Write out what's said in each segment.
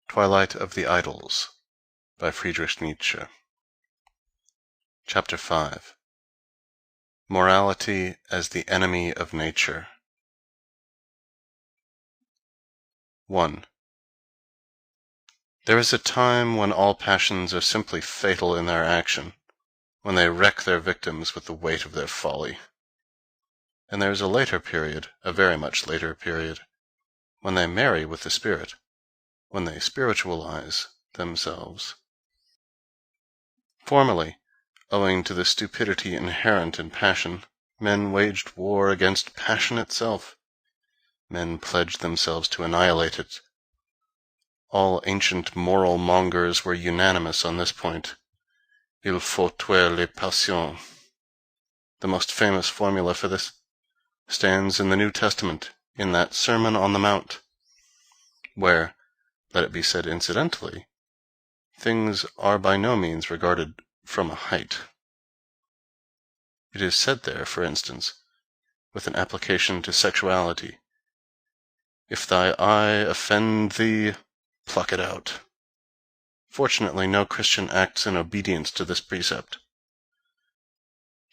Twilight of the Idols by Friedrich Nietzsche. Chapter 5. Morality as the Enemy of Nature. 1. There is a time when all passions are simply fatal in their action, when they wreck their victims with the weight of their folly. And there is a later period, a very much later period, when they marry with the spirit, when they spiritualize themselves. Formerly, owing to the stupidity inherent in passion, men waged war against passion itself. Men pledged themselves to annihilate it. All ancient moral mongers were unanimous on this point. Il faut tuer les passions. The most famous formula for this stands in the New Testament, in that Sermon on the Mount, where, let it be said incidentally, things are by no means regarded from a height. It is said there, for instance, with an application to sexuality, "If thy eye offend thee, pluck it out." Fortunately, no Christian acts in obedience to this precept.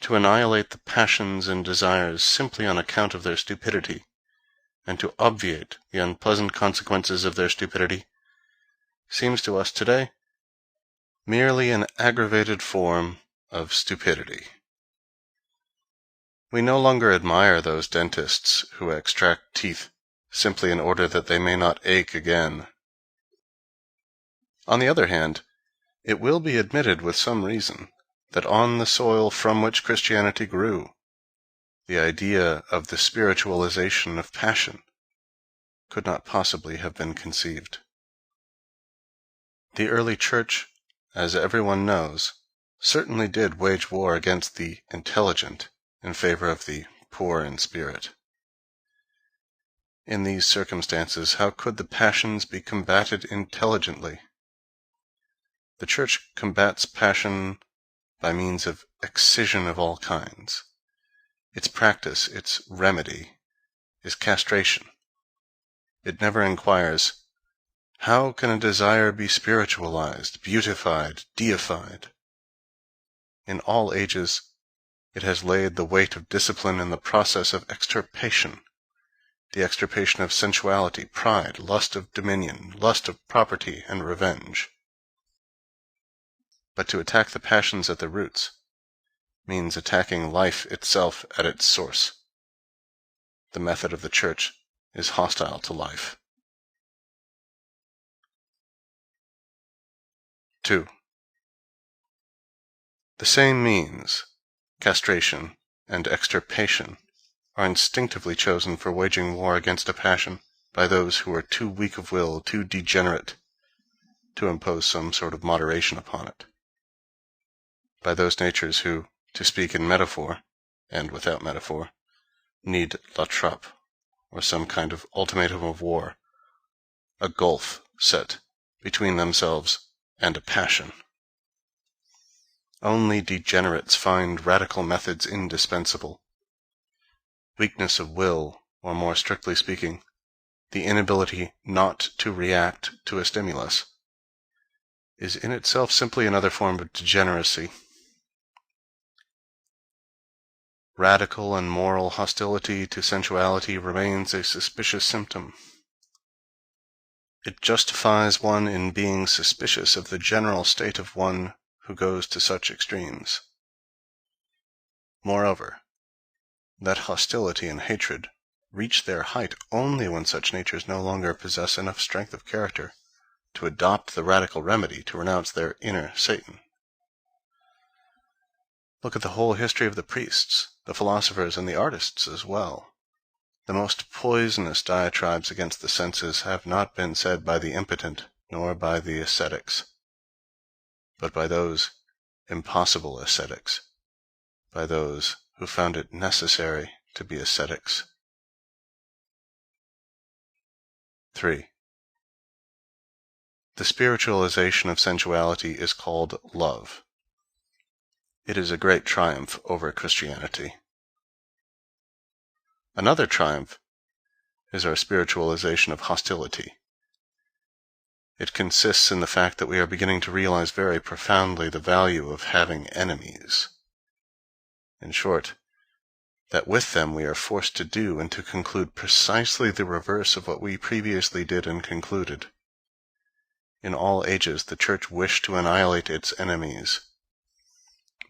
To annihilate the passions and desires simply on account of their stupidity, and to obviate the unpleasant consequences of their stupidity, seems to us today merely an aggravated form of stupidity. We no longer admire those dentists who extract teeth simply in order that they may not ache again. On the other hand, it will be admitted with some reason that on the soil from which Christianity grew, the idea of the spiritualization of passion could not possibly have been conceived. The early Church, as everyone knows, certainly did wage war against the intelligent in favor of the poor in spirit. In these circumstances, how could the passions be combated intelligently? The Church combats passion by means of excision of all kinds. Its practice, its remedy, is castration. It never inquires, how can a desire be spiritualized, beautified, deified? In all ages, it has laid the weight of discipline in the process of extirpation, the extirpation of sensuality, pride, lust of dominion, lust of property, and revenge. But to attack the passions at the roots means attacking life itself at its source. The method of the Church is hostile to life. 2. The same means, castration and extirpation, are instinctively chosen for waging war against a passion by those who are too weak of will, too degenerate, to impose some sort of moderation upon it. By those natures who, to speak in metaphor, and without metaphor, need la trappe, or some kind of ultimatum of war, a gulf set between themselves and a passion. Only degenerates find radical methods indispensable. Weakness of will, or more strictly speaking, the inability not to react to a stimulus, is in itself simply another form of degeneracy. Radical and moral hostility to sensuality remains a suspicious symptom. It justifies one in being suspicious of the general state of one who goes to such extremes. Moreover, that hostility and hatred reach their height only when such natures no longer possess enough strength of character to adopt the radical remedy to renounce their inner Satan. Look at the whole history of the priests, the philosophers, and the artists as well. The most poisonous diatribes against the senses have not been said by the impotent, nor by the ascetics, but by those impossible ascetics, by those who found it necessary to be ascetics. 3. The spiritualization of sensuality is called love. It is a great triumph over Christianity. Another triumph is our spiritualization of hostility. It consists in the fact that we are beginning to realize very profoundly the value of having enemies. In short, that with them we are forced to do and to conclude precisely the reverse of what we previously did and concluded. In all ages, the Church wished to annihilate its enemies.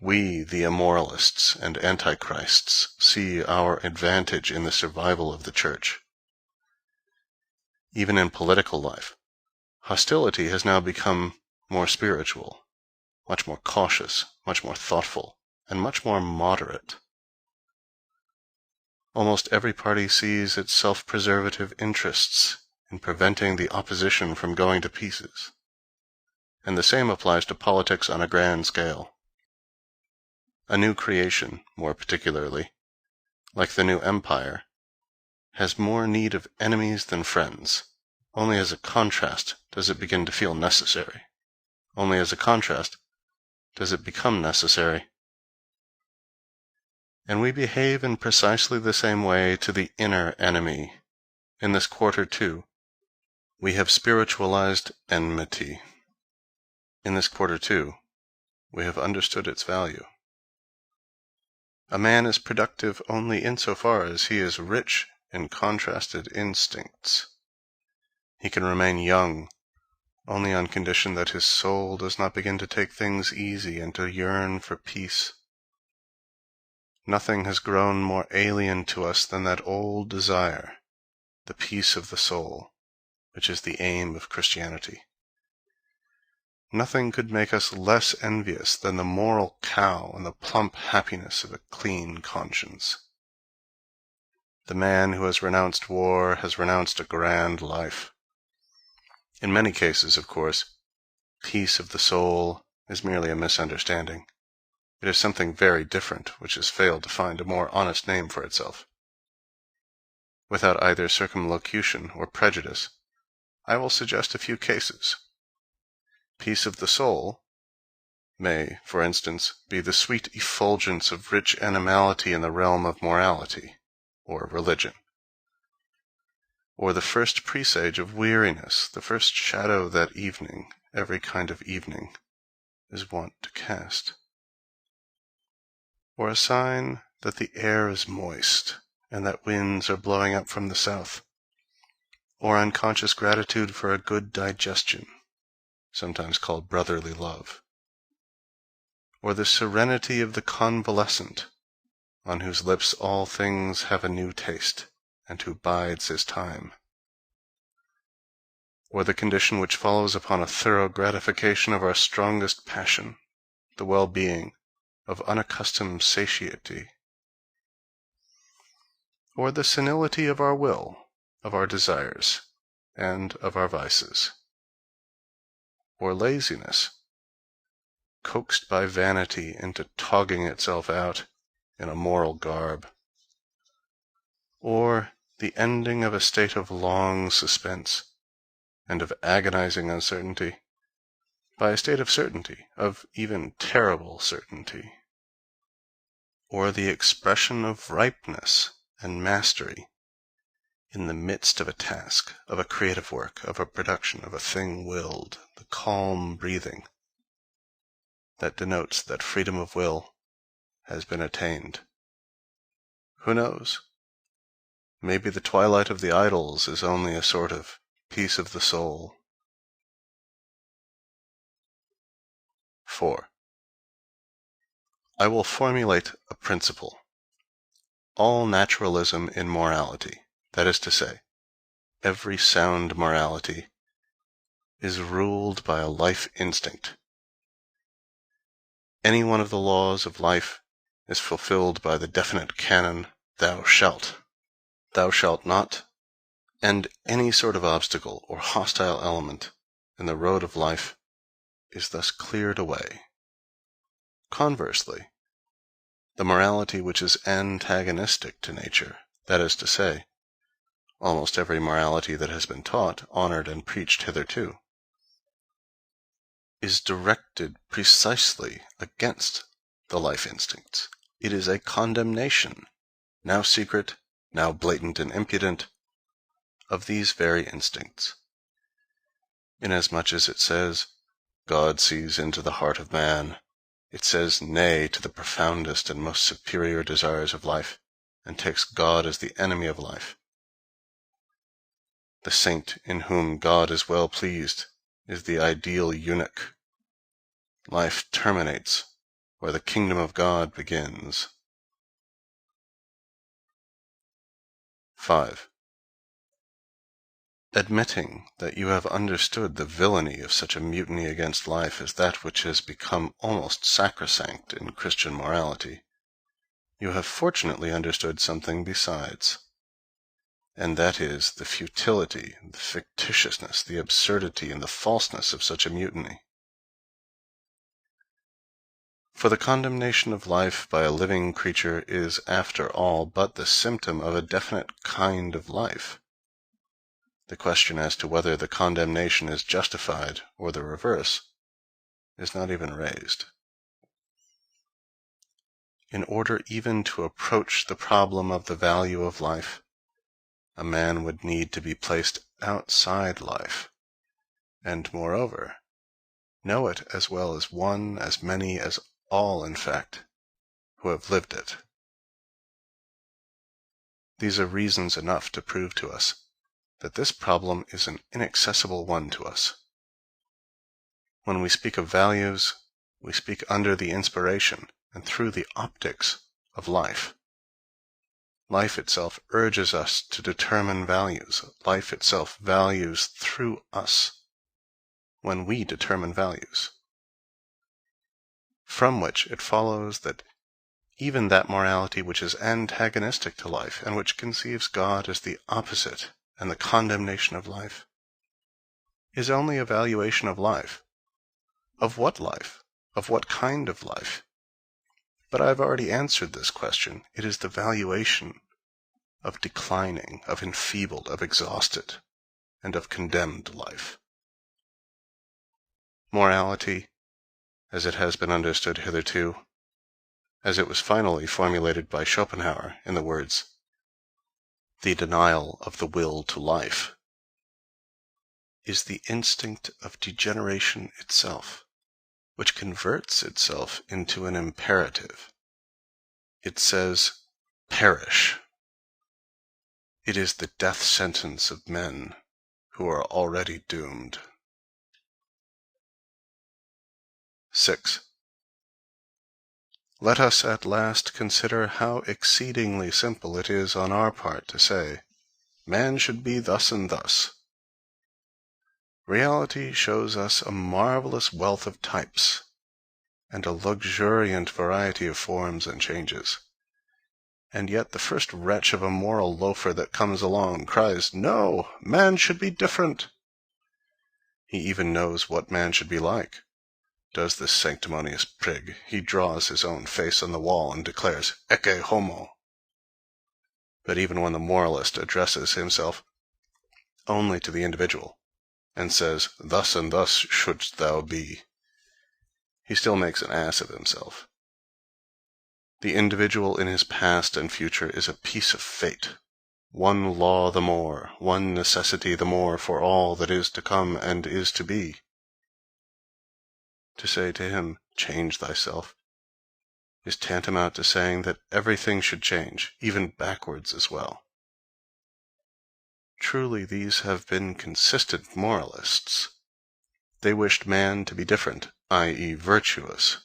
We, the immoralists and antichrists, see our advantage in the survival of the Church. Even in political life, hostility has now become more spiritual, much more cautious, much more thoughtful, and much more moderate. Almost every party sees its self-preservative interests in preventing the opposition from going to pieces. And the same applies to politics on a grand scale. A new creation, more particularly, like the new empire, has more need of enemies than friends. Only as a contrast does it begin to feel necessary. Only as a contrast does it become necessary. And we behave in precisely the same way to the inner enemy. In this quarter, too, we have spiritualized enmity. In this quarter, too, we have understood its value. A man is productive only insofar as he is rich in contrasted instincts. He can remain young only on condition that his soul does not begin to take things easy and to yearn for peace. Nothing has grown more alien to us than that old desire, the peace of the soul, which is the aim of Christianity. Nothing could make us less envious than the moral cow and the plump happiness of a clean conscience. The man who has renounced war has renounced a grand life. In many cases, of course, peace of the soul is merely a misunderstanding. It is something very different, which has failed to find a more honest name for itself. Without either circumlocution or prejudice, I will suggest a few cases. Peace of the soul may, for instance, be the sweet effulgence of rich animality in the realm of morality, or religion, or the first presage of weariness, the first shadow that evening, every kind of evening, is wont to cast, or a sign that the air is moist, and that winds are blowing up from the south, or unconscious gratitude for a good digestion, sometimes called brotherly love, or the serenity of the convalescent, on whose lips all things have a new taste, and who bides his time, or the condition which follows upon a thorough gratification of our strongest passion, the well-being of unaccustomed satiety, or the senility of our will, of our desires, and of our vices, or laziness, coaxed by vanity into togging itself out in a moral garb, or the ending of a state of long suspense and of agonizing uncertainty by a state of certainty, of even terrible certainty, or the expression of ripeness and mastery in the midst of a task, of a creative work, of a production, of a thing willed, the calm breathing that denotes that freedom of will has been attained. Who knows? Maybe the twilight of the idols is only a sort of peace of the soul. 4. I will formulate a principle. All naturalism in morality, that is to say, every sound morality, is ruled by a life instinct. Any one of the laws of life is fulfilled by the definite canon, thou shalt not, and any sort of obstacle or hostile element in the road of life is thus cleared away. Conversely, the morality which is antagonistic to nature, that is to say, almost every morality that has been taught, honored, and preached hitherto, is directed precisely against the life instincts. It is a condemnation, now secret, now blatant and impudent, of these very instincts. Inasmuch as it says, God sees into the heart of man, it says nay to the profoundest and most superior desires of life, and takes God as the enemy of life. The saint in whom God is well pleased is the ideal eunuch. Life terminates where the kingdom of God begins. 5. Admitting that you have understood the villainy of such a mutiny against life as that which has become almost sacrosanct in Christian morality, you have fortunately understood something besides, and that is the futility, the fictitiousness, the absurdity, and the falseness of such a mutiny. For the condemnation of life by a living creature is, after all, but the symptom of a definite kind of life. The question as to whether the condemnation is justified or the reverse is not even raised. In order even to approach the problem of the value of life, a man would need to be placed outside life, and moreover, know it as well as one, as many, as all, in fact, who have lived it. These are reasons enough to prove to us that this problem is an inaccessible one to us. When we speak of values, we speak under the inspiration and through the optics of life. Life itself urges us to determine values. Life itself values through us when we determine values. From which it follows that even that morality which is antagonistic to life, and which conceives God as the opposite and the condemnation of life, is only a valuation of life. Of what life? Of what kind of life? But I have already answered this question. It is the valuation of declining, of enfeebled, of exhausted, and of condemned life. Morality, as it has been understood hitherto, as it was finally formulated by Schopenhauer in the words, "the denial of the will to life," is the instinct of degeneration itself, which converts itself into an imperative. It says, perish. It is the death sentence of men who are already doomed. 6. Let us at last consider how exceedingly simple it is on our part to say, man should be thus and thus. Reality shows us a marvelous wealth of types, and a luxuriant variety of forms and changes. And yet the first wretch of a moral loafer that comes along cries, "No, man should be different." He even knows what man should be like, does this sanctimonious prig. He draws his own face on the wall and declares, "Ecce homo." But even when the moralist addresses himself only to the individual, and says, "Thus and thus shouldst thou be," he still makes an ass of himself. The individual in his past and future is a piece of fate, one law the more, one necessity the more for all that is to come and is to be. To say to him, "Change thyself," is tantamount to saying that everything should change, even backwards as well. Truly these have been consistent moralists. They wished man to be different, i.e. virtuous.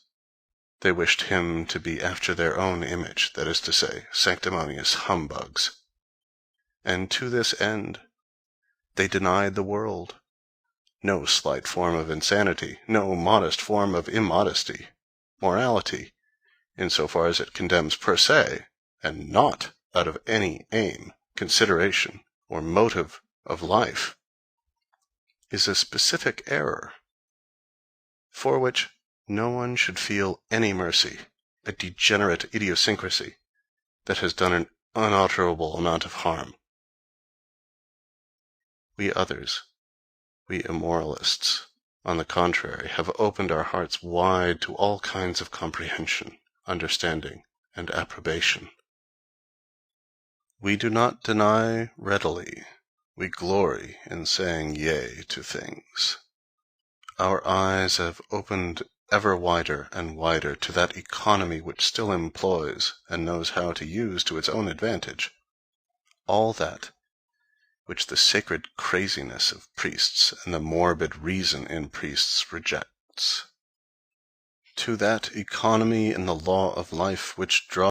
They wished him to be after their own image, that is to say, sanctimonious humbugs. And to this end, they denied the world. No slight form of insanity, no modest form of immodesty. Morality, in so far as it condemns per se, and not out of any aim, consideration, or motive of life, is a specific error, for which no one should feel any mercy, a degenerate idiosyncrasy that has done an unalterable amount of harm. We others, we immoralists, on the contrary, have opened our hearts wide to all kinds of comprehension, understanding, and approbation. We do not deny readily We glory in saying yea to things. Our eyes have opened ever wider and wider to that economy which still employs, and knows how to use to its own advantage, all that which the sacred craziness of priests and the morbid reason in priests rejects; to that economy in the law of life which draws